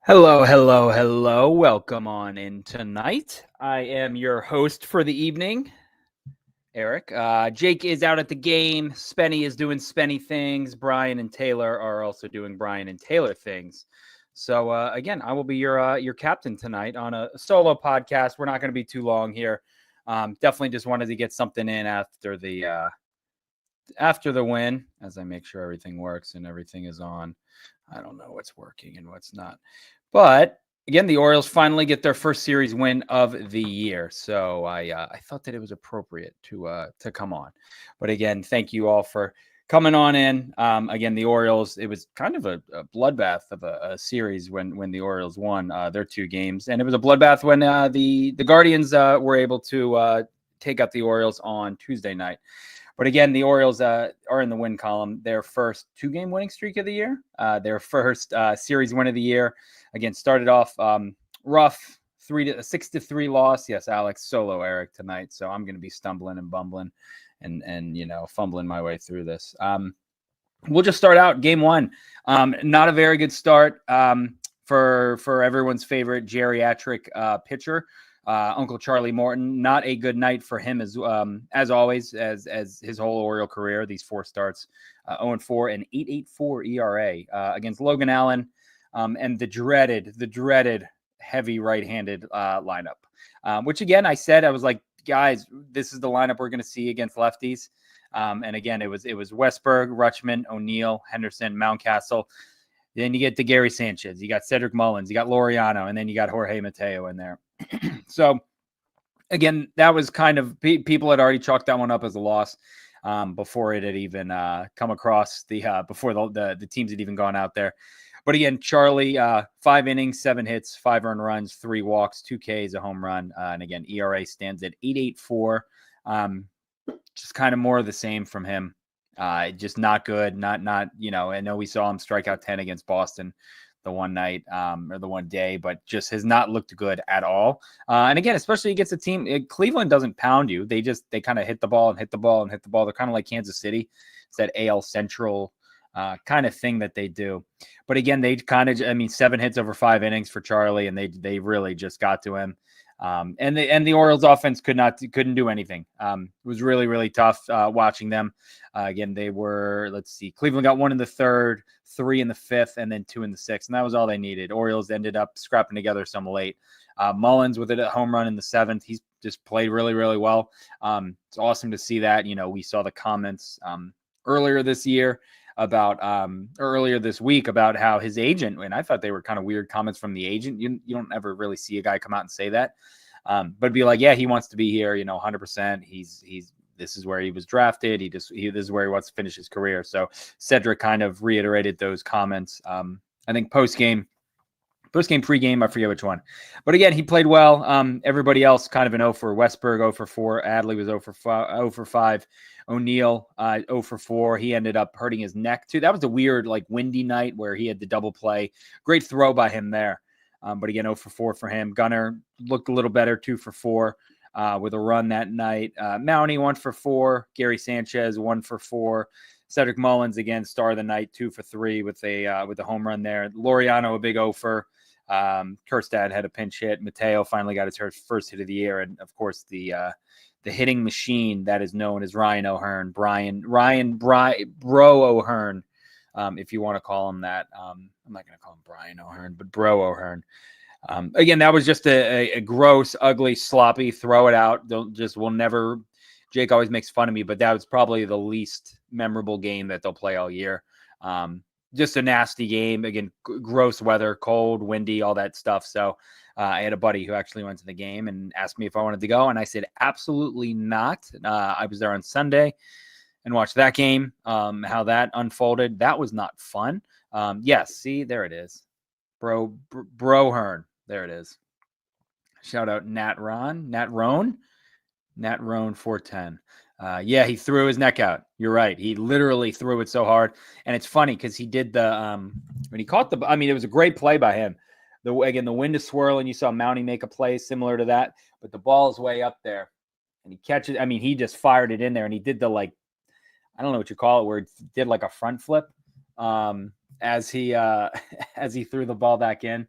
Hello, hello, hello. Welcome on in tonight. I am your host for the evening, Eric. Jake is out at the game. Spenny is doing Spenny things. Brian and Taylor are also doing Brian and Taylor things. So again, I will be your captain tonight on a solo podcast. We're not going to be too long here. Definitely just wanted to get something in after the win, as I make sure everything works and everything is on. I don't know what's working and what's not. But again, the Orioles finally get their first series win of the year. So I thought that it was appropriate to come on. But again, thank you all for coming on in. Again, the Orioles, it was kind of a bloodbath of a series when the Orioles won their two games. And it was a bloodbath when the Guardians were able to take out the Orioles on Tuesday night. But again, the Orioles are in the win column. Their first two-game winning streak of the year. Their first series win of the year. Again, started off rough, 6-3 loss. Yes, Alex, solo Eric tonight. So I'm going to be stumbling and bumbling and fumbling my way through this. We'll just start out game one. Not a very good start for everyone's favorite geriatric pitcher. Uncle Charlie Morton, not a good night for him as always, as his whole Oriole career. These four starts, 0-4 and 8.84 ERA against Logan Allen, and the dreaded heavy right-handed lineup. Which again, I was like, guys, this is the lineup we're going to see against lefties. And again, it was Westberg, Rutschman, O'Neill, Henderson, Mountcastle. Then you get to Gary Sanchez, you got Cedric Mullins, you got Laureano, and then you got Jorge Mateo in there. So again, that was kind of, people had already chalked that one up as a loss before it had even come across before the teams had even gone out there. But again, Charlie, 5 innings, 7 hits, 5 earned runs, 3 walks, 2 Ks, a home run. And again, ERA stands at 8.84. Just kind of more of the same from him. Just not good. Not, I know we saw him strike out 10 against Boston the one night or the one day, but just has not looked good at all. And again, especially against a team, Cleveland doesn't pound you. They kind of hit the ball and hit the ball and hit the ball. They're kind of like Kansas City. It's that AL Central kind of thing that they do. But again, they kind of, 7 hits over 5 innings for Charlie, and they really just got to him. And the Orioles offense couldn't do anything. It was really, really tough watching them. Again, they were, Cleveland got 1 in the 3rd, 3 in the 5th, and then 2 in the 6th. And that was all they needed. Orioles ended up scrapping together some late. Mullins with a home run in the 7th. He's just played really, really well. It's awesome to see that. We saw the comments earlier this week about how his agent, and I thought they were kind of weird comments from the agent. You don't ever really see a guy come out and say that. But be like, yeah, he wants to be here, 100%. This is where he was drafted. This is where he wants to finish his career. So Cedric kind of reiterated those comments. I think post-game, pre-game, I forget which one. But again, he played well. Everybody else kind of an 0 for Westberg, 0 for 4. Adley was 0 for 5. O'Neill, 0 for 4. He ended up hurting his neck too. That was a weird, windy night where he had the double play. Great throw by him there. But again, 0 for 4 for him. Gunnar looked a little better, 2 for 4 with a run that night. Mountie, 1 for 4. Gary Sanchez, 1 for 4. Cedric Mullins, again, star of the night, 2 for 3 with a home run there. Laureano, a big 0 for. Kerstad had a pinch hit. Mateo finally got his first hit of the year. And of course, the hitting machine that is known as Ryan O'Hearn, Bro O'Hearn, if you want to call him that. I'm not going to call him Brian O'Hearn, but Bro O'Hearn. Again, that was just a gross, ugly, sloppy, throw it out. We'll never, Jake always makes fun of me, but that was probably the least memorable game that they'll play all year. Just a nasty game. Again, gross weather, cold, windy, all that stuff. So I had a buddy who actually went to the game and asked me if I wanted to go. And I said, absolutely not. I was there on Sunday and watched that game, how that unfolded. That was not fun. Yes, see, there it is. Bro Hearn. There it is. Shout out Nat Roan 410. Yeah, he threw his neck out. You're right. He literally threw it so hard. And it's funny because he did when he caught it was a great play by him. The wind is swirling. You saw Mountie make a play similar to that, but the ball is way up there and he catches. He just fired it in there and he did I don't know what you call it, where he did like a front flip as he threw the ball back in.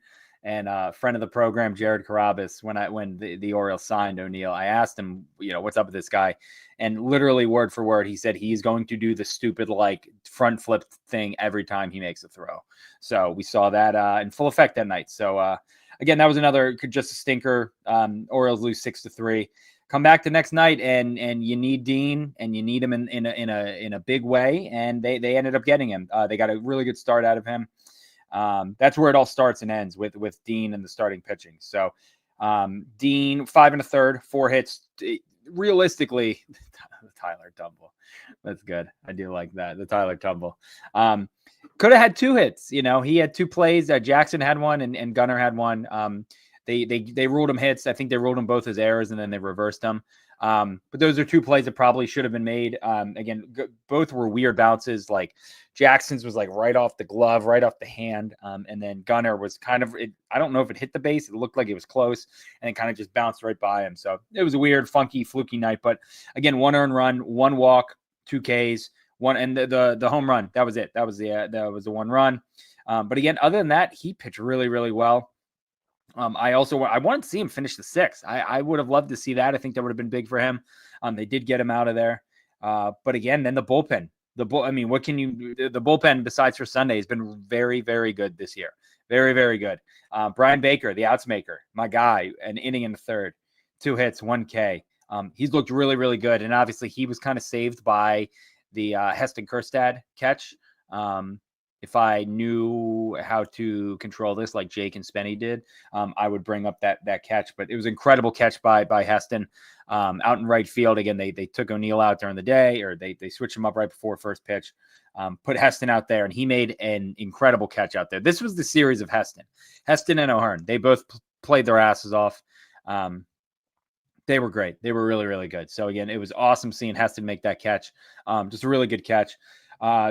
And friend of the program, Jared Carabas, when the Orioles signed O'Neill, I asked him, what's up with this guy? And literally word for word, he said he's going to do the stupid like front flip thing every time he makes a throw. So we saw that in full effect that night. So again, that was another just a stinker. Orioles lose 6-3. Come back the next night, and you need Dean, and you need him in a big way, and they ended up getting him. They got a really good start out of him. That's where it all starts and ends with Dean and the starting pitching. So Dean 5 1/3, 4 hits. Realistically, the Tyler Tumble. That's good. I do like that. The Tyler Tumble. Could have had 2 hits. He had 2 plays. Jackson had one, and Gunnar had one. They ruled him hits. I think they ruled him both as errors, and then they reversed them. But those are 2 plays that probably should have been made. Again, both were weird bounces. Like Jackson's was like right off the glove, right off the hand. And then Gunnar was kind of, I don't know if it hit the base. It looked like it was close, and it kind of just bounced right by him. So it was a weird, funky, fluky night. But again, 1 earned run, 1 walk, 2 Ks, 1, and the home run. That was it. That was the 1 run. But again, other than that, he pitched really, really well. I wanted to see him finish the 6th. I would have loved to see that. I think that would have been big for him. They did get him out of there. But again, then the bullpen. What can you do? The bullpen, besides for Sunday, has been very, very good this year. Very, very good. Brian Baker, the outs maker, my guy, an inning in the 3rd, 2 hits, 1 K. He's looked really, really good. And obviously he was kind of saved by the Heston Kjerstad catch. If I knew how to control this like Jake and Spenny did, I would bring up that catch. But it was an incredible catch by Heston out in right field. Again, they took O'Neill out during the day, or they switched him up right before first pitch, put Heston out there, and he made an incredible catch out there. This was the series of Heston and O'Hearn. They both played their asses off. They were great. They were really, really good. So again, it was awesome seeing Heston make that catch. Just a really good catch.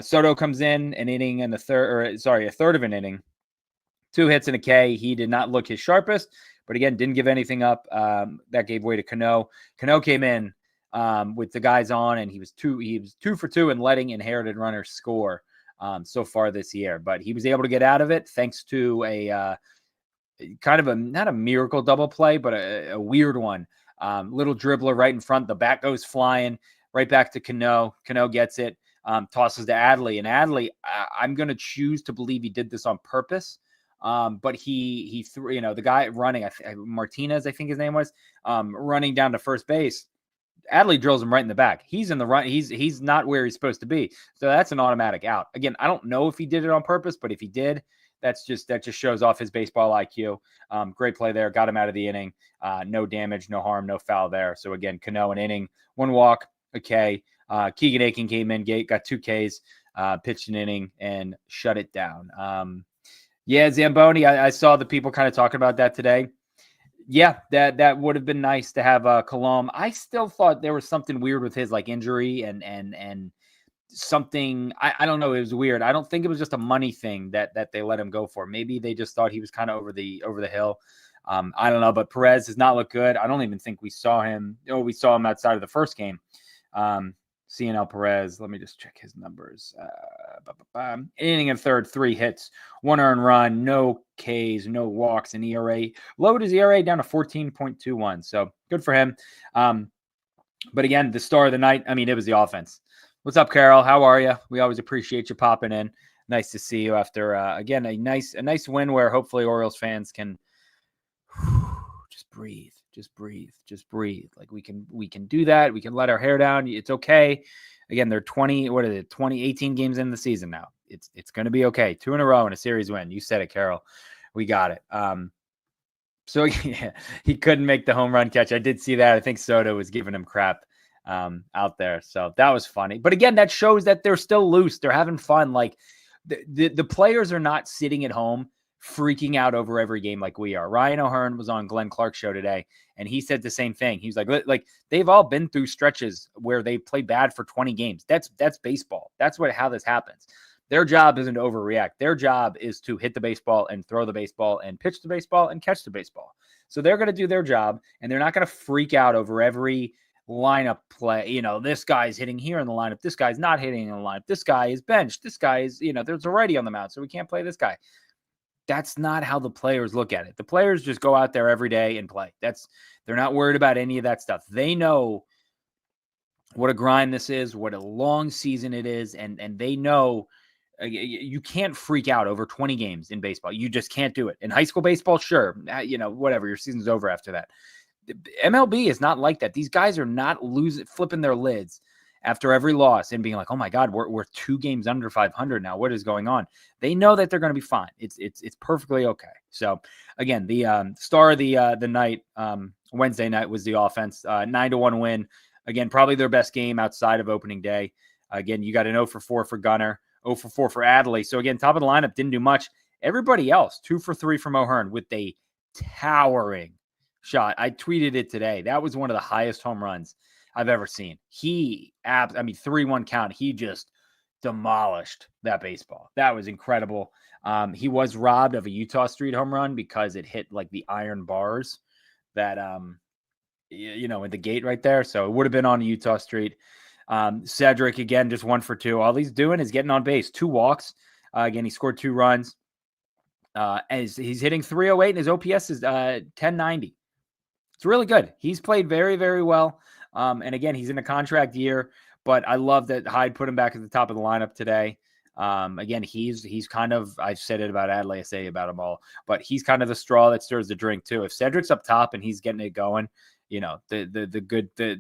Soto comes in an inning and a third of an inning, 2 hits and a K. He did not look his sharpest, but again, didn't give anything up. That gave way to Cano. Cano came in with the guys on, and he was 2 for 2 in letting inherited runners score so far this year. But he was able to get out of it thanks to a kind of not a miracle double play, but a weird one. Little dribbler right in front. The bat goes flying right back to Cano. Cano gets it. Tosses to Adley, and Adley, I'm going to choose to believe he did this on purpose. But he threw, the guy running, Martinez, I think his name was, running down to first base. Adley drills him right in the back. He's in the run. He's not where he's supposed to be. So that's an automatic out. Again, I don't know if he did it on purpose, but if he did, that just shows off his baseball IQ. Great play there. Got him out of the inning. No damage, no harm, no foul there. So again, Cano, an inning, 1 walk, a K. Keegan Aiken came in, got 2 Ks, pitched an inning, and shut it down. Zamboni, I saw the people kind of talking about that today. Yeah, that would have been nice to have Colomb. I still thought there was something weird with his like injury and something. I don't know. It was weird. I don't think it was just a money thing that they let him go for. Maybe they just thought he was kind of over the hill. I don't know. But Perez does not look good. I don't even think we saw him. We saw him outside of the first game. CNL Perez, let me just check his numbers. Inning and 3rd, 3 hits, 1 earned run, no Ks, no walks, and ERA. Lowered his ERA down to 14.21. So good for him. But again, the star of the night, it was the offense. What's up, Carol? How are you? We always appreciate you popping in. Nice to see you after, again, a nice win where hopefully Orioles fans can just breathe. Just breathe. Like we can do that. We can let our hair down. It's okay. Again, they're 18 games in the season now. It's going to be okay. 2 in a row in a series win. You said it, Carol. We got it. So yeah, he couldn't make the home run catch. I did see that. I think Soto was giving him crap out there. So that was funny. But again, that shows that they're still loose. They're having fun. Like the players are not sitting at home freaking out over every game like we are. Ryan O'Hearn was on Glenn Clark's show today, and he said the same thing. He was like they've all been through stretches where they play bad for 20 games. That's baseball. That's how this happens. Their job isn't to overreact. Their job is to hit the baseball and throw the baseball and pitch the baseball and catch the baseball. So they're going to do their job, and they're not going to freak out over every lineup play. This guy's hitting here in the lineup. This guy's not hitting in the lineup. This guy is benched. This guy is, there's a righty on the mound, so we can't play this guy. That's not how the players look at it. The players just go out there every day and play. They're not worried about any of that stuff. They know what a grind this is, what a long season it is, and they know you can't freak out over 20 games in baseball. You just can't do it. In high school baseball, sure, whatever, your season's over after that. MLB is not like that. These guys are not flipping their lids after every loss and being like, "Oh my God, we're 2 games under 500 now. What is going on?" They know that they're going to be fine. It's perfectly okay. So again, the star of the night Wednesday night was the offense. 9-1 win. Again, probably their best game outside of opening day. Again, you got an 0 for 4 for Gunnar, 0 for 4 for Adley. So again, top of the lineup didn't do much. Everybody else, 2 for 3 from O'Hearn with a towering shot. I tweeted it today. That was one of the highest home runs I've ever seen. 3-1 count. He just demolished that baseball. That was incredible. He was robbed of a Utah Street home run because it hit like the iron bars that, at the gate right there. So it would have been on Utah Street. Cedric, again, just 1 for 2. All he's doing is getting on base. 2 walks. Again, he scored 2 runs. As he's hitting 308 and his OPS is 1090. It's really good. He's played very, very well. And again, he's in a contract year, but I love that Hyde put him back at the top of the lineup today. Again, he's kind of, I've said it about Adley, I say about them all, but he's kind of the straw that stirs the drink too. If Cedric's up top and he's getting it going, the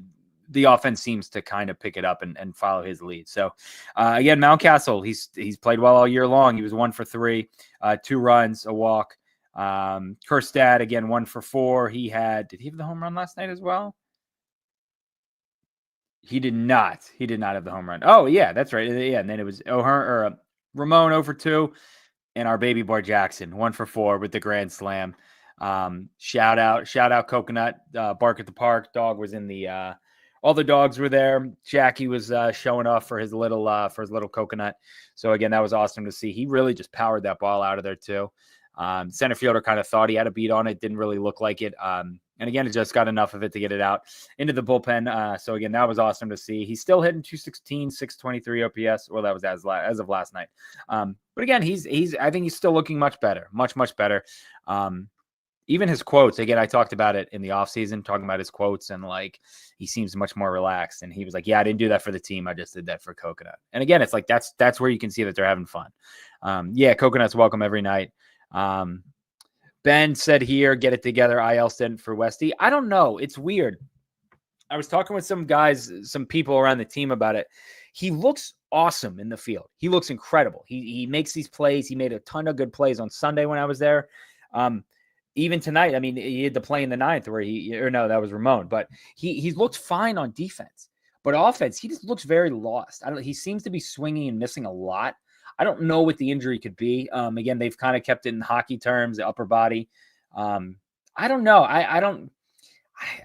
offense seems to kind of pick it up and follow his lead. So again, Mountcastle, he's played well all year long. He was 1 for 3, 2 runs, a walk. Kerstad, again, 1 for 4. Did he have the home run last night as well? He did not have the home run. Oh yeah, that's right. Yeah. And then it was Ramon 0 for 2 and our baby boy Jackson 1 for 4 with the grand slam. Shout out Coconut, bark at the park. Dog was in the, all the dogs were there. Jackie was showing off for his little coconut. So again, that was awesome to see. He really just powered that ball out of there too. Center fielder kind of thought he had a beat on it. Didn't really look like it. And again, it just got enough of it to get it out into the bullpen. So again, that was awesome to see. He's still hitting 216, 623 OPS. Well, that was as of last night. But again, I think he's still looking much better, much better. Even his quotes, again, I talked about it in the offseason, talking about his quotes, and like he seems much more relaxed. And he was like, "Yeah, I didn't do that for the team. I just did that for Coconut." And again, it's like that's where you can see that they're having fun. Coconut's welcome every night. Ben said here, get it together. IL sent for Westy. I don't know. It's weird. I was talking with some guys, some people around the team about it. He looks awesome in the field. He looks incredible. He makes these plays. He made a ton of good plays on Sunday when I was there. Even tonight, I mean, he had the play in the 9th where that was Ramon, but he looked fine on defense. But offense, he just looks very lost. He seems to be swinging and missing a lot. I don't know what the injury could be. Again, they've kind of kept it in hockey terms, the upper body. I don't know. I don't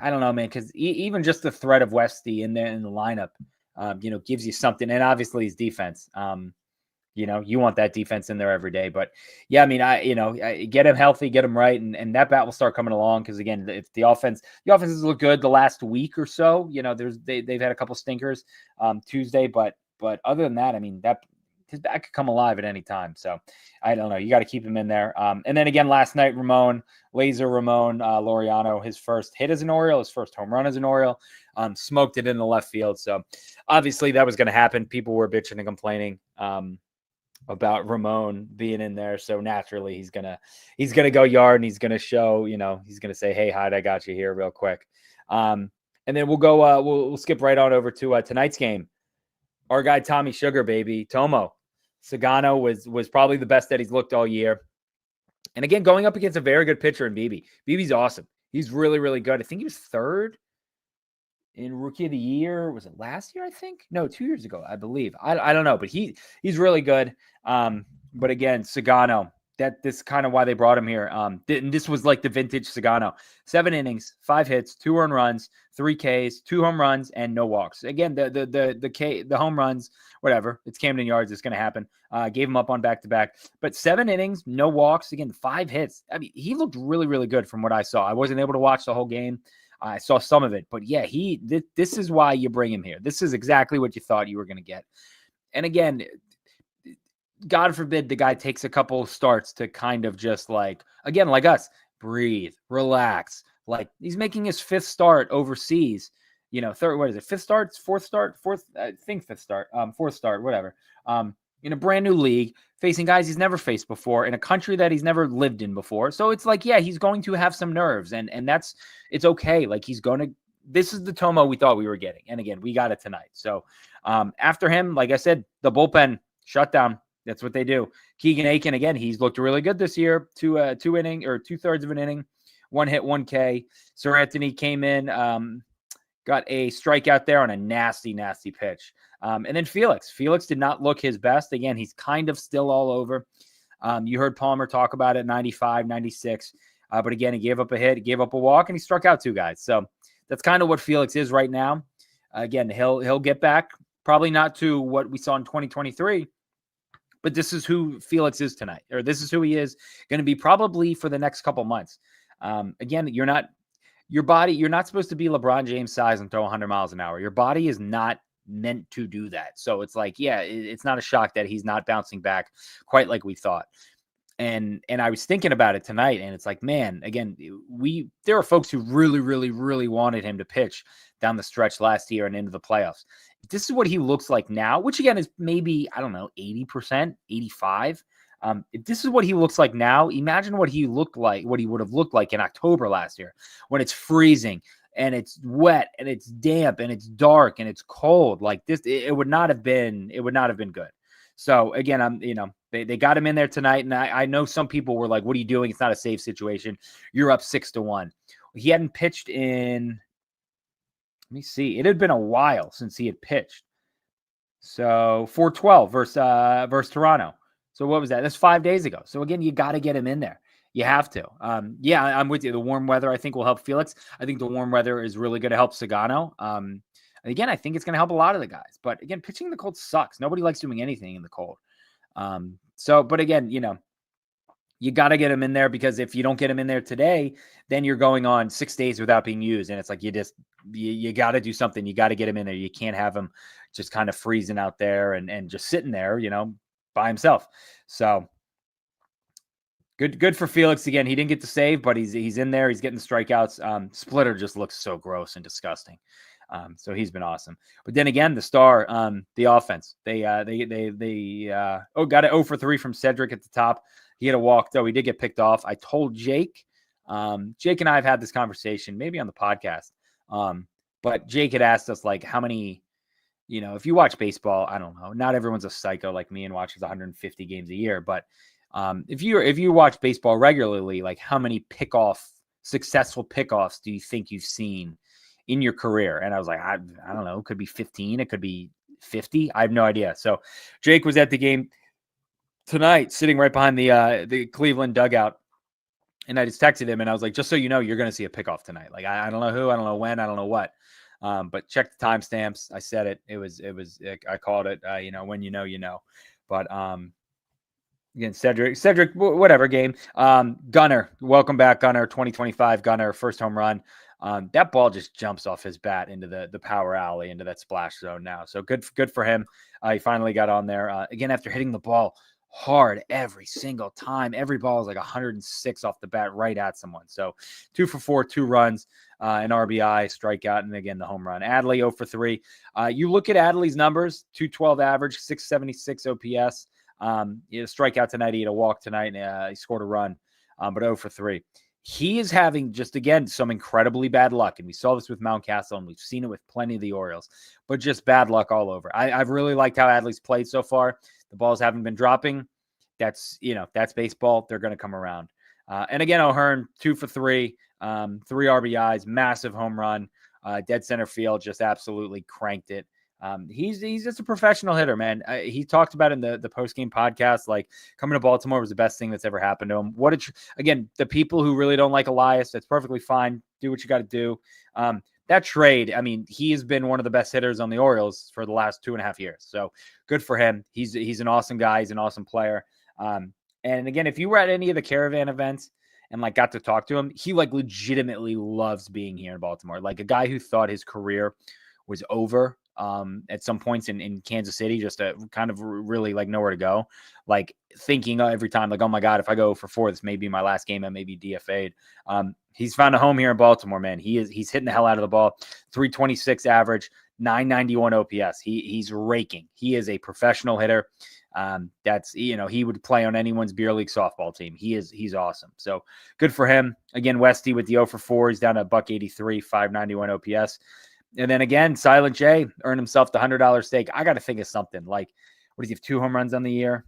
know, man, because even just the threat of Westy in there in the lineup, gives you something. And obviously his defense. You want that defense in there every day. But yeah, I mean, I get him healthy, get him right, and that bat will start coming along. Because again, if the offenses look good the last week or so, they've had a couple stinkers Tuesday, but other than that, I mean, that his bat could come alive at any time. So I don't know. You got to keep him in there. And then again, last night, Ramon Laureano, his first hit as an Oriole, his first home run as an Oriole, smoked it in the left field. So obviously that was going to happen. People were bitching and complaining about Ramon being in there. So naturally he's going to go yard and he's going to show, he's going to say, "Hey, Hyde, I got you here real quick." And then we'll go, we'll skip right on over to tonight's game. Our guy, Tommy Sugar, baby, Tomo. Sagano was probably the best that he's looked all year. And again, going up against a very good pitcher in Beebe. Beebe's awesome. He's really, really good. I think he was 3rd in Rookie of the Year. Was it last year, I think? No, 2 years ago, I believe. I don't know, but he's really good. But again, Sagano, this is kind of why they brought him here. This was like the vintage Sagano. 7 innings, 5 hits, 2 earned runs, 3 Ks, 2 home runs, and no walks. Again, the home runs, whatever. It's Camden Yards. It's going to happen. Gave him up on back-to-back. But 7 innings, no walks. Again, 5 hits. I mean, he looked really, really good from what I saw. I wasn't able to watch the whole game. I saw some of it. But yeah, this is why you bring him here. This is exactly what you thought you were going to get. And again, God forbid the guy takes a couple of starts to kind of just like, again, like us, breathe, relax. Like he's making his 5th start overseas. Third, what is it? 5th start, 4th start, 4th, I think 5th start, 4th start, whatever. In a brand new league, facing guys he's never faced before in a country that he's never lived in before. So it's like, yeah, he's going to have some nerves, and it's okay. Like this is the Tomo we thought we were getting. And again, we got it tonight. So after him, like I said, the bullpen shut down. That's what they do. Keegan Aiken, again, he's looked really good this year. 2/3 of an inning, 1 hit, 1 K. Sir Anthony came in, got a strikeout there on a nasty, nasty pitch. And then Felix did not look his best. Again, he's kind of still all over. You heard Palmer talk about it, 95, 96. But again, he gave up a hit, he gave up a walk, and he struck out 2 guys. So that's kind of what Felix is right now. Again, he'll get back, probably not to what we saw in 2023. But this is who Felix is tonight, or this is who he is going to be probably for the next couple months. Again, you're not supposed to be LeBron James size and throw 100 miles an hour. Your body is not meant to do that. So it's like, yeah, it's not a shock that he's not bouncing back quite like we thought. And I was thinking about it tonight, and it's like, man, again, there are folks who really, really, really wanted him to pitch down the stretch last year and into the playoffs. This is what he looks like now, which again is maybe, I don't know, 80%, 85. If this is what he looks like now, imagine what he would have looked like in October last year when it's freezing and it's wet and it's damp and it's dark and it's cold. Like this, it would not have been good. So again, they got him in there tonight, and I know some people were like, "What are you doing? It's not a safe situation. You're up 6-1." He hadn't pitched in. Let me see. It had been a while since he had pitched. So 4-12 versus Toronto. So what was that? That's 5 days ago. So again, you got to get him in there. You have to. Yeah, I'm with you. The warm weather, I think, will help Felix. I think the warm weather is really going to help Sagano. Again, I think it's going to help a lot of the guys. But again, pitching in the cold sucks. Nobody likes doing anything in the cold. But again, you got to get him in there, because if you don't get him in there today, then you're going on 6 days without being used. And it's like, you got to do something. You got to get him in there. You can't have him just kind of freezing out there and just sitting there, by himself. So good for Felix. Again, he didn't get to save, but he's in there. He's getting the strikeouts. Splitter just looks so gross and disgusting. So he's been awesome. But then again, the star, the offense, they got an 0 for 3 from Cedric at the top. He had a walk, though. He did get picked off. I told Jake, Jake and I have had this conversation, maybe on the podcast. But Jake had asked us, like, how many, if you watch baseball, I don't know, not everyone's a psycho like me and watches 150 games a year. But if you watch baseball regularly, like, how many successful pickoffs do you think you've seen in your career? And I was like, I don't know, it could be 15, it could be 50. I have no idea. So Jake was at the game tonight, sitting right behind the Cleveland dugout. And I just texted him and I was like, just so you know, you're going to see a pickoff tonight. Like, I don't know who, I don't know when, I don't know what. But check the timestamps. I said it. It was, I called it, when you know. But again, Cedric, whatever game. Gunnar, welcome back, Gunnar, 2025 Gunnar, first home run. That ball just jumps off his bat into the power alley, into that splash zone now. So good for him. He finally got on there. Again, after hitting the ball hard every single time, every ball is like 106 off the bat right at someone. So 2 for 4, 2 runs, an RBI, strikeout, and again, the home run. Adley 0 for 3. You look at Adley's numbers, 212 average, 676 OPS. He had a strikeout tonight. He had a walk tonight. And, he scored a run, but 0 for 3. He is having just, again, some incredibly bad luck. And we saw this with Mountcastle, and we've seen it with plenty of the Orioles, but just bad luck all over. I've really liked how Adley's played so far. The balls haven't been dropping. That's baseball. They're going to come around. And again, O'Hearn, 2 for 3, 3 RBIs, massive home run, dead center field, just absolutely cranked it. He's just a professional hitter, man. He talked about in the post-game podcast, like, coming to Baltimore was the best thing that's ever happened to him. Again, the people who really don't like Elias, that's perfectly fine. Do what you got to do. That trade, I mean, he has been one of the best hitters on the Orioles for the last 2.5 years. So good for him. He's an awesome guy. He's an awesome player. And again, if you were at any of the Caravan events and like got to talk to him, he like legitimately loves being here in Baltimore. Like, a guy who thought his career was over at some points in Kansas City, just to kind of really like nowhere to go. Like thinking every time, like, oh my God, if I go for 4, this may be my last game. I may be DFA'd. He's found a home here in Baltimore, man. He's hitting the hell out of the ball. 326 average, 991 OPS. He's raking. He is a professional hitter. That's, he would play on anyone's beer league softball team. He's awesome. So good for him. Again, Westy with the 0 for 4. He's down to $183, 591 OPS. And then again, Silent J earned himself the $100 stake. I got to think of something like, what does he have, 2 home runs on the year?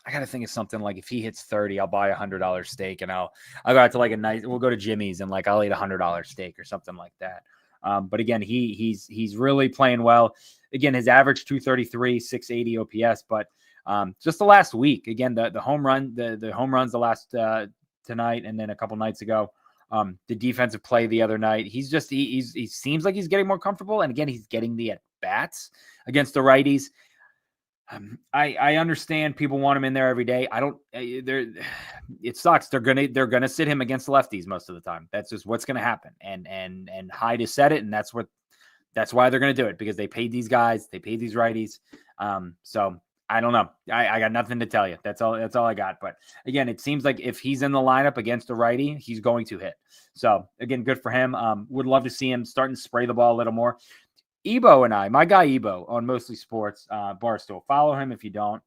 I got to think of something like, if he hits 30, I'll buy $100 steak, and I'll go out to like we'll go to Jimmy's and like I'll eat $100 steak or something like that. But again, he's really playing well. Again, his average 233, 680 OPS, but just the last week, again, the home run, the home runs the last tonight and then a couple nights ago. The defensive play the other night, he seems like he's getting more comfortable. And again, he's getting the at bats against the righties. I understand people want him in there every day. It sucks. They're gonna sit him against lefties most of the time. That's just what's gonna happen. And Hyde has said it, and that's why they're gonna do it, because they paid these guys, they paid these righties. So I don't know. I got nothing to tell you. That's all I got. But again, it seems like if he's in the lineup against a righty, he's going to hit. So again, good for him. Would love to see him starting to spray the ball a little more. Ebo and my guy Ebo on Mostly Sports, Barstool. Follow him if you don't.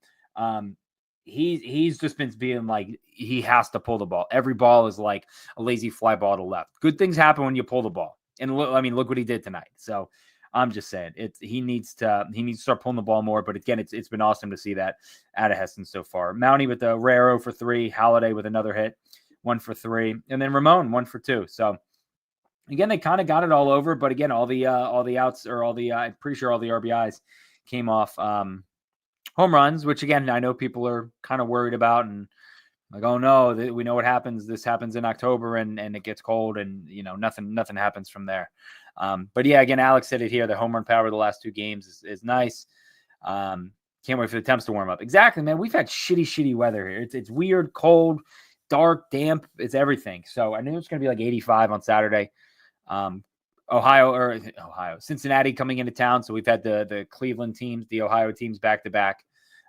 He's just been being like, he has to pull the ball. Every ball is like a lazy fly ball to left. Good things happen when you pull the ball. And look what he did tonight. So I'm just saying, he needs to start pulling the ball more. But again, it's been awesome to see that out of Heston so far. Mountie with the rare 0 for 3, Holiday with another hit, 1 for 3, and then Ramon 1 for 2. So again, they kind of got it all over. But again, all the outs, or I'm pretty sure all the RBIs came off home runs, which again, I know people are kind of worried about, and like, oh no, we know what happens. This happens in October and it gets cold, and nothing happens from there. But yeah, again, Alex said it here. The home run power of the last 2 games is nice. Can't wait for the temps to warm up. Exactly, man. We've had shitty weather here. It's weird, cold, dark, damp. It's everything. So I knew it's going to be like 85 on Saturday. Cincinnati coming into town. So we've had the Cleveland teams, the Ohio teams back to back.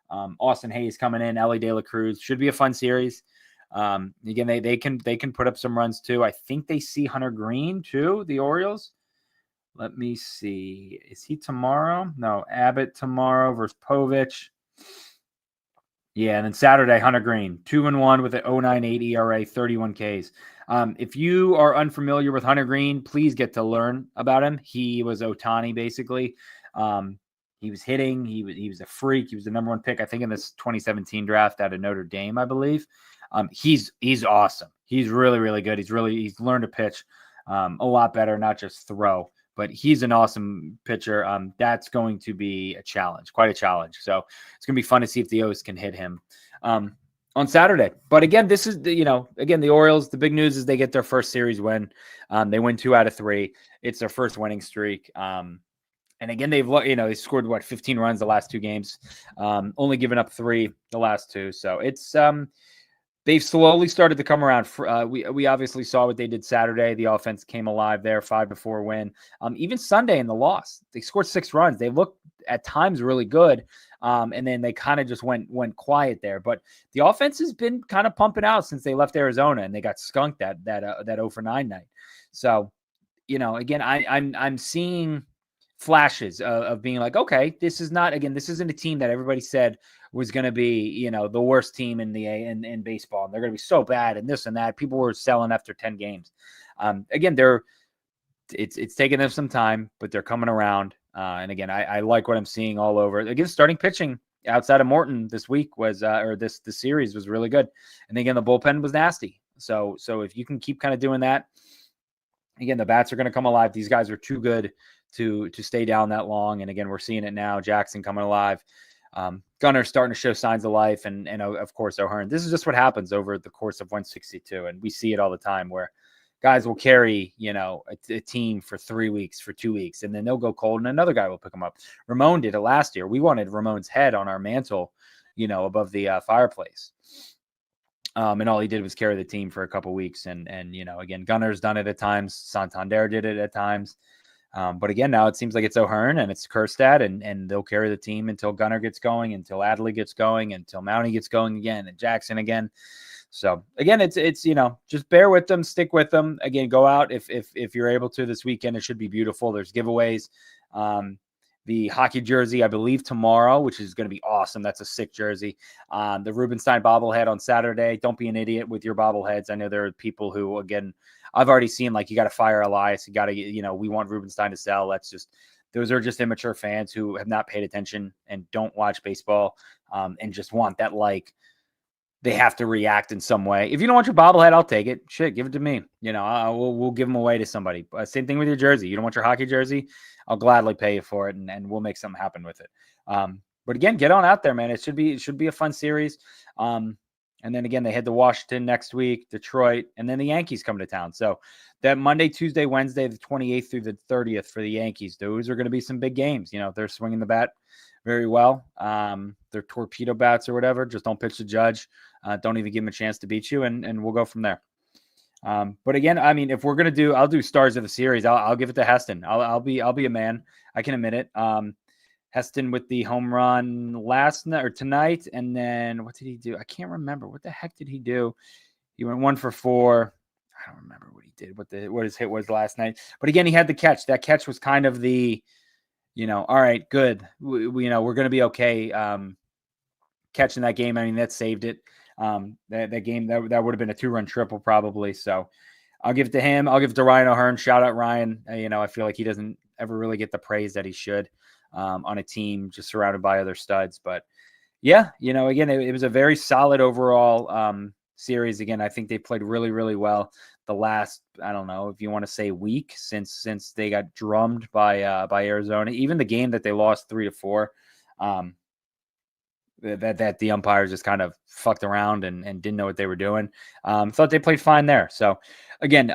Austin Hayes coming in, Ellie De La Cruz. Should be a fun series. Again, they can put up some runs too. I think they see Hunter Green too, the Orioles. Let me see. Is he tomorrow? No, Abbott tomorrow versus Povich. Yeah, and then Saturday, Hunter Green, 2-1 with an 0.98 ERA, 31 Ks. If you are unfamiliar with Hunter Green, please get to learn about him. He was Ohtani, basically. He was hitting. He was a freak. He was the number 1 pick, I think, in this 2017 draft out of Notre Dame, I believe. He's awesome. He's really, really good. He's learned to pitch a lot better, not just throw. But he's an awesome pitcher. That's going to be a challenge, quite a challenge. So it's going to be fun to see if the O's can hit him on Saturday. But again, this is the Orioles. The big news is they get their first series win. They win 2 out of 3. It's their first winning streak. And again, they scored 15 runs the last 2 games, only given up 3 the last 2. So it's they've slowly started to come around. We obviously saw what they did Saturday. The offense came alive there, 5-4 win. Even Sunday in the loss, they scored 6 runs. They looked at times really good, and then they kind of just went quiet there. But the offense has been kind of pumping out since they left Arizona, and they got skunked that 0 for 9 night. So, again, I'm seeing flashes of being like, okay, this isn't a team that everybody said was going to be, the worst team in baseball. And they're going to be so bad and this and that. People were selling after 10 games. Again, it's taken them some time, but they're coming around. And again, I like what I'm seeing all over. Again, starting pitching outside of Morton this week was, this series was really good. And again, the bullpen was nasty. So if you can keep kind of doing that, again, the bats are going to come alive. These guys are too good to stay down that long. And again, we're seeing it now. Jackson coming alive. Gunnar starting to show signs of life. And of course, O'Hearn. This is just what happens over the course of 162. And we see it all the time where guys will carry, a team for 3 weeks, for 2 weeks, and then they'll go cold and another guy will pick them up. Ramon did it last year. We wanted Ramon's head on our mantle, above the fireplace. And all he did was carry the team for a couple weeks. And again, Gunnar's done it at times. Santander did it at times. But again, now it seems like it's O'Hearn and it's Kerstad, and they'll carry the team until Gunnar gets going, until Adley gets going, until Mountie gets going again, and Jackson again. So again, it's just bear with them, stick with them. Again, go out if you're able to this weekend. It should be beautiful. There's giveaways. The hockey jersey, I believe, tomorrow, which is going to be awesome. That's a sick jersey. The Rubenstein bobblehead on Saturday. Don't be an idiot with your bobbleheads. I know there are people who, again, I've already seen, like, you got to fire Elias. You got to, we want Rubenstein to sell. Those are just immature fans who have not paid attention and don't watch baseball and just want that, like, they have to react in some way. If you don't want your bobblehead, I'll take it. Shit, give it to me. We'll give them away to somebody. Same thing with your jersey. You don't want your hockey jersey? I'll gladly pay you for it, and we'll make something happen with it. But again, get on out there, man. It should be a fun series. And then again, they head to Washington next week, Detroit, and then the Yankees come to town. So that Monday, Tuesday, Wednesday, the 28th through the 30th for the Yankees, those are going to be some big games. They're swinging the bat very well. They're torpedo bats or whatever. Just don't pitch the Judge. Don't even give him a chance to beat you, and we'll go from there. But again, I mean, if we're gonna I'll do stars of the series. I'll give it to Heston. I'll be a man. I can admit it. Heston with the home run last night or tonight, and then what did he do? I can't remember. What the heck did he do? He went 1 for 4. I don't remember what he did. What his hit was last night. But again, he had the catch. That catch was kind of the, all right, good. We're gonna be okay. Catching that game. I mean, that saved it. That game that would have been a 2-run triple probably. So I'll give it to him. I'll give it to Ryan O'Hearn. Shout out Ryan. I feel like he doesn't ever really get the praise that he should on a team just surrounded by other studs. But yeah, again, it was a very solid overall series. Again, I think they played really, really well the last, I don't know if you want to say week since they got drummed by Arizona. Even the game that they lost 3-4. That the umpires just kind of fucked around and didn't know what they were doing. Thought they played fine there. So again,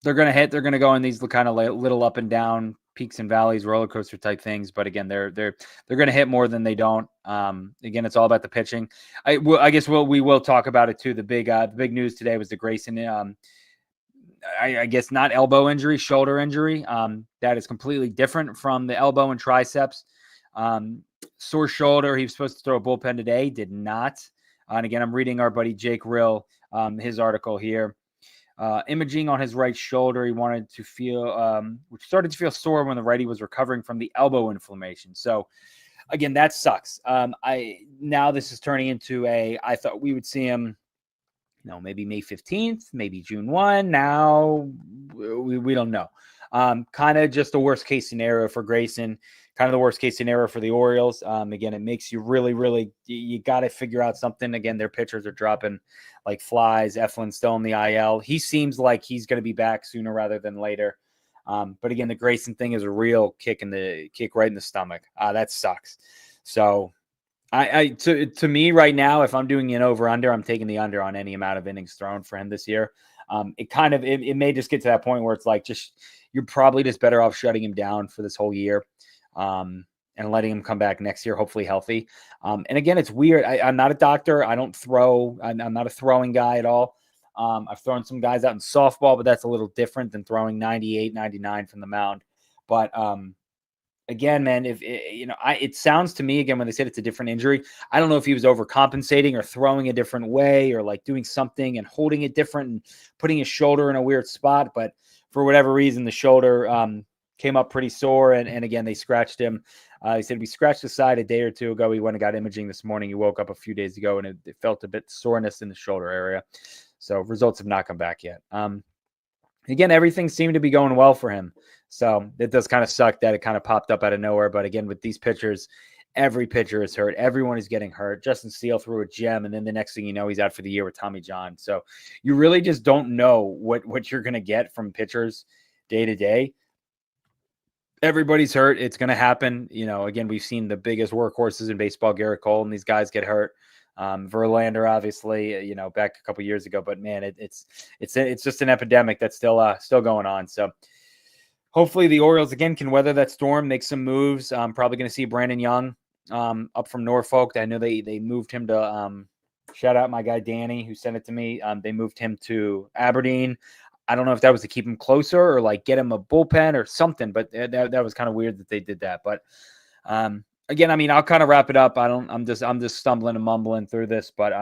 they're going to go in these kind of little up and down peaks and valleys, roller coaster type things. But again, they're going to hit more than they don't. Again, it's all about the pitching. I guess we will talk about it too. The big news today was the Grayson, I guess not elbow injury, shoulder injury. That is completely different from the elbow and triceps. Sore shoulder. He was supposed to throw a bullpen today, did not. And again, I'm reading our buddy Jake Rill, his article here. Imaging on his right shoulder. He wanted to feel, which started to feel sore when the righty was recovering from the elbow inflammation. So again, that sucks. Now this is turning into I thought we would see him, maybe May 15th, maybe June 1. Now we don't know. Kind of just the worst case scenario for Grayson. Kind of the worst case scenario for the Orioles. Again, it makes you really, really, you got to figure out something. Again, their pitchers are dropping like flies. Eflin's still in the IL. He seems like he's going to be back sooner rather than later. But again, the Grayson thing is a real kick right in the stomach. That sucks. So to me right now, if I'm doing an over under, I'm taking the under on any amount of innings thrown for him this year. It may just get to that point where it's like, you're probably just better off shutting him down for this whole year. And letting him come back next year, hopefully healthy. And again, it's weird. I'm not a doctor. I don't throw. I'm not a throwing guy at all. I've thrown some guys out in softball, but that's a little different than throwing 98, 99 from the mound. But again, man, it sounds to me, again, when they said it's a different injury, I don't know if he was overcompensating or throwing a different way or like doing something and holding it different and putting his shoulder in a weird spot. But for whatever reason, the shoulder came up pretty sore, and again, they scratched him. He said we scratched the side a day or two ago. He went and got imaging this morning. He woke up a few days ago, and it felt a bit soreness in the shoulder area. So results have not come back yet. Again, everything seemed to be going well for him. So it does kind of suck that it kind of popped up out of nowhere. But again, with these pitchers, every pitcher is hurt. Everyone is getting hurt. Justin Steele threw a gem, and then the next thing you know, he's out for the year with Tommy John. So you really just don't know what you're going to get from pitchers day to day. Everybody's hurt. It's going to happen. Again, we've seen the biggest workhorses in baseball, Garrett Cole, and these guys get hurt. Verlander, obviously, back a couple years ago, but man, it's just an epidemic that's still going on. So hopefully the Orioles again can weather that storm, make some moves. I'm probably going to see Brandon Young up from Norfolk. I know they moved him to shout out my guy Danny who sent it to me. They moved him to Aberdeen. I don't know if that was to keep him closer or like get him a bullpen or something, but that was kind of weird that they did that. But again, I mean, I'll kind of wrap it up. I'm just stumbling and mumbling through this, but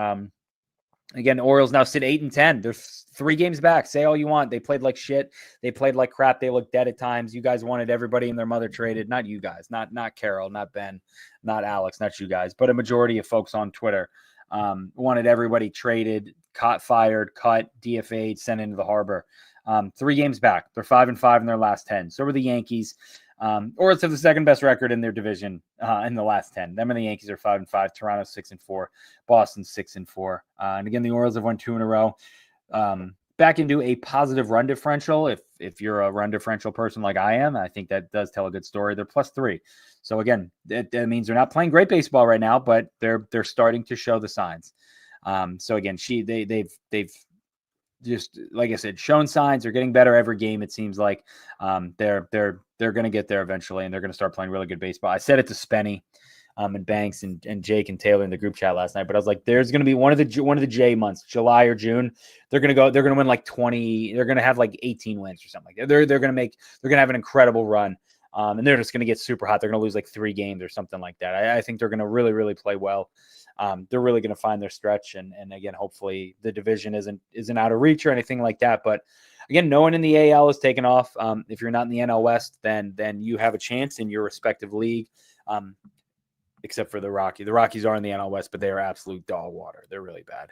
again, the Orioles now sit 8-10. They're 3 games back. Say all you want. They played like shit. They played like crap. They looked dead at times. You guys wanted everybody and their mother traded. Not you guys. Not Carol. Not Ben. Not Alex. Not you guys. But a majority of folks on Twitter wanted everybody traded, fired, cut, DFA'd, sent into the harbor. 3 games back. They're 5-5 in their last 10. So are the Yankees. Orioles have the second best record in their division in the last 10. Them and the Yankees are 5-5. Toronto 6-4. Boston 6-4. And again, the Orioles have won 2 in a row. Back into a positive run differential. If you're a run differential person like I am, I think that does tell a good story. They're +3. So again, that means they're not playing great baseball right now, but they're starting to show the signs. So again, they've just, like I said, shown signs. They're getting better every game. It seems like they're going to get there eventually, and they're going to start playing really good baseball. I said it to Spenny and Banks and Jake and Taylor in the group chat last night, but I was like, there's going to be one of the J months, July or June. They're going to win like 20. They're going to have like 18 wins or something like that. They're going to have an incredible run. And they're just going to get super hot. They're going to lose like 3 games or something like that. I think they're going to really, really play well. They're really going to find their stretch. And again, hopefully the division isn't out of reach or anything like that. But again, no one in the AL is taken off. If you're not in the NL West, then you have a chance in your respective league. Except for the Rockies. The Rockies are in the NL West, but they are absolute dog water. They're really bad.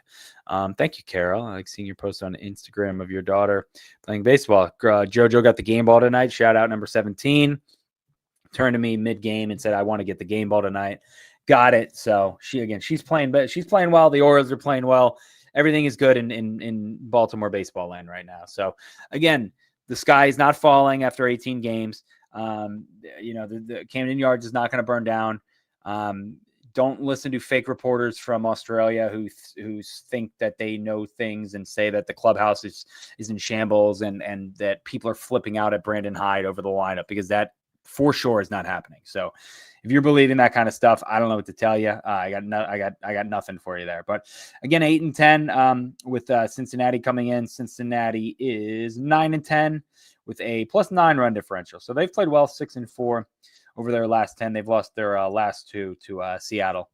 Thank you, Carol. I like seeing your post on Instagram of your daughter playing baseball. JoJo got the game ball tonight. Shout out number 17. Turned to me mid-game and said, I want to get the game ball tonight. Got it. So she's playing, but she's playing well. The Orioles are playing well. Everything is good in Baltimore baseball land right now. So again, the sky is not falling after 18 games. The Camden Yards is not going to burn down. Don't listen to fake reporters from Australia who think that they know things and say that the clubhouse is in shambles and that people are flipping out at Brandon Hyde over the lineup, because that for sure is not happening. So if you're believing that kind of stuff, I don't know what to tell you. I got nothing for you there. But again, 8-10 with Cincinnati coming in. Cincinnati is 9-10 with a +9 run differential. So they've played well, 6-4 over their last 10. They've lost their last 2 to Seattle.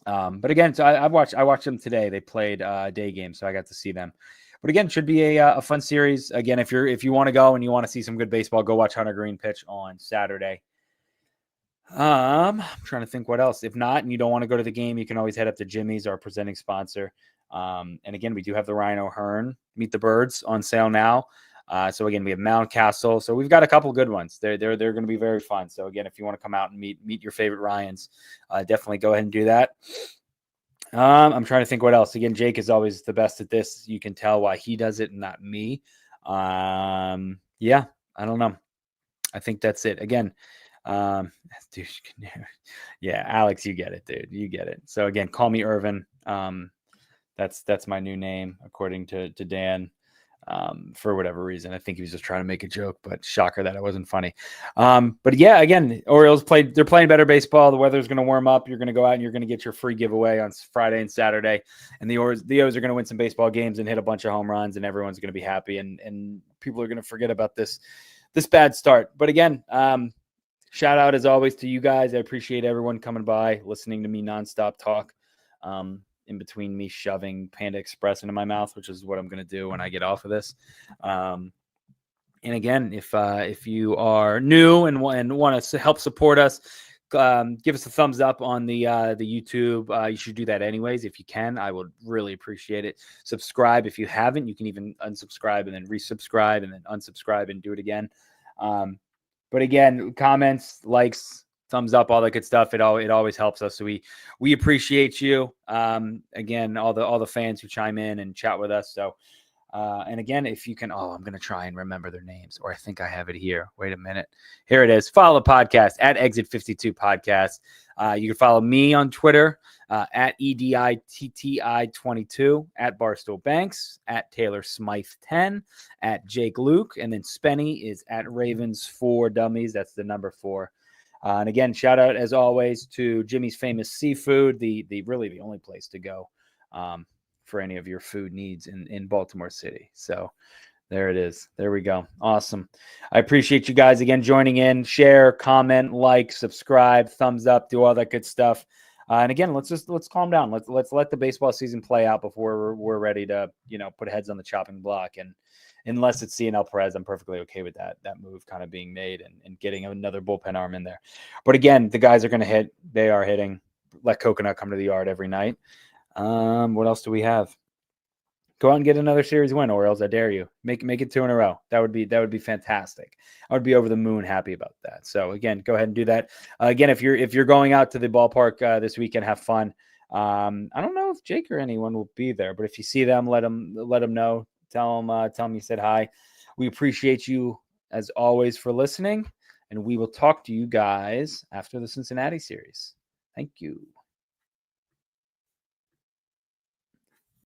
But again, so I watched them today. They played a day game, so I got to see them. But again, should be a fun series. Again, if you want to go and you want to see some good baseball, go watch Hunter Green pitch on Saturday. I'm trying to think what else. If not, and you don't want to go to the game, you can always head up to Jimmy's, our presenting sponsor. And again, we do have the Ryan O'Hearn Meet the Birds on sale now. So again, we have Mountcastle. So we've got a couple good ones. They're going to be very fun. So again, if you want to come out and meet your favorite Ryans, definitely go ahead and do that. I'm trying to think what else. Again, Jake is always the best at this. You can tell why he does it and not me. Yeah, I don't know. I think that's it. Again, dude, yeah, Alex, you get it, dude. You get it. So again, call me Irvin. That's my new name, according to Dan. For whatever reason, I think he was just trying to make a joke, but shocker that it wasn't funny. But yeah, again, Orioles they're playing better baseball. The weather's going to warm up. You're going to go out and you're going to get your free giveaway on Friday and Saturday. And the O's are going to win some baseball games and hit a bunch of home runs, and everyone's going to be happy. And people are going to forget about this bad start. But again, shout out as always to you guys. I appreciate everyone coming by, listening to me nonstop talk. In between me shoving Panda Express into my mouth, which is what I'm going to do when I get off of this. And again, if you are new and want to help support us, give us a thumbs up on the YouTube. You should do that anyways. If you can, I would really appreciate it. Subscribe. If you haven't, you can even unsubscribe and then resubscribe and then unsubscribe and do it again. But again, comments, likes, thumbs up, all that good stuff. It always helps us. So we appreciate you. Again, all the fans who chime in and chat with us. So, and again, if you can, I'm going to try and remember their names, or I think I have it here. Wait a minute. Here it is. Follow the podcast at Exit 52 Podcast. You can follow me on Twitter at EDITTI22, at Barstool Banks, at Taylor Smythe 10, at Jake Louque, and then Spenny is at Ravens 4 Dummies. That's the number 4. And again, shout out as always to Jimmy's Famous Seafood, the really the only place to go for any of your food needs in Baltimore City. So There it is. There we go. Awesome. I appreciate you guys again joining in. Share, comment, like, subscribe, thumbs up, do all that good stuff. And again, let's calm down. Let's let the baseball season play out before we're ready to put heads on the chopping block. And unless it's CNL Perez, I'm perfectly okay with that move kind of being made and getting another bullpen arm in there. But again, the guys are going to hit. They are hitting. Let Coconut come to the yard every night. What else do we have? Go out and get another series win, Orioles. I dare you. Make it 2 in a row. That would be fantastic. I would be over the moon happy about that. So again, go ahead and do that. Again, if you're going out to the ballpark this weekend, have fun. I don't know if Jake or anyone will be there, but if you see them, let them know. Tell them you said hi. We appreciate you as always for listening, and we will talk to you guys after the Cincinnati series. Thank you.